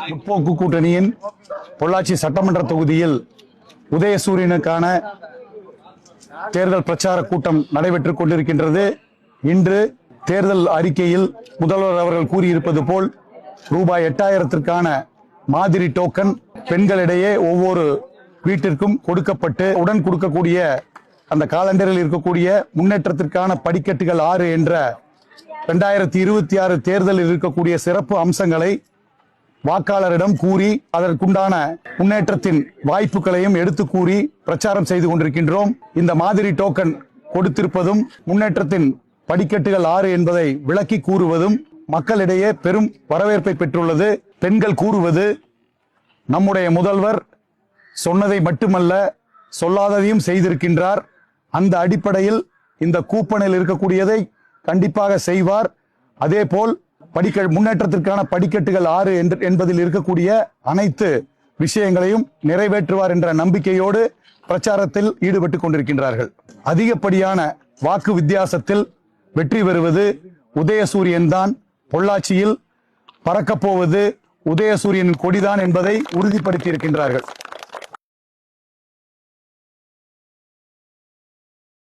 முற்போக்கு கூட்டணியின் பொள்ளாச்சி சட்டமன்ற தொகுதியில் உதயசூரியனுக்கான தேர்தல் பிரச்சார கூட்டம் நடைபெற்றுக் கொண்டிருக்கின்றது. இன்று தேர்தல் அறிக்கையில் முதல்வர் அவர்கள் கூறியிருப்பது போல் ரூபாய் 8000ற்கான மாதிரி டோக்கன் பெண்களிடையே ஒவ்வொரு வீட்டிற்கும் கொடுக்கப்பட்டு உடன் கொடுக்கக்கூடிய அந்த காலண்டரில் இருக்கக்கூடிய முன்னேற்றத்திற்கான படிக்கட்டுகள் 6 என்ற 2026 தேர்தலில் இருக்கக்கூடிய சிறப்பு அம்சங்களை வாக்காளரிடம் கூறி அதற்குண்டான முன்னேற்றத்தின் வாய்ப்புகளையும் எடுத்து கூறி பிரச்சாரம் செய்து கொண்டிருக்கின்றோம். இந்த மாதிரி டோக்கன் கொடுத்திருப்பதும் முன்னேற்றத்தின் படிக்கட்டுகள் 6 என்பதை விளக்கி கூறுவதும் மக்களிடையே பெரும் வரவேற்பை பெற்றுள்ளது. பெண்கள் கூறுவது, நம்முடைய முதல்வர் சொன்னதை மட்டுமல்ல சொல்லாததையும் செய்திருக்கின்றார். அந்த அடிப்படையில் இந்த கூப்பனில் இருக்கக்கூடியதை கண்டிப்பாக செய்வார். அதே போல் முன்னேற்றத்திற்கான படிக்கட்டுகள் 6 என்பதில் இருக்கக்கூடிய அனைத்து விஷயங்களையும் நிறைவேற்றுவார் என்ற நம்பிக்கையோடு பிரச்சாரத்தில் ஈடுபட்டுக் கொண்டிருக்கின்றார்கள். அதிகப்படியான வாக்கு வித்தியாசத்தில் வெற்றி பெறுவது உதயசூரியன் தான். பொள்ளாச்சியில் பறக்கப் போவது உதயசூரியனின் கொடிதான் என்பதை உறுதிப்படுத்தி இருக்கின்றார்கள்.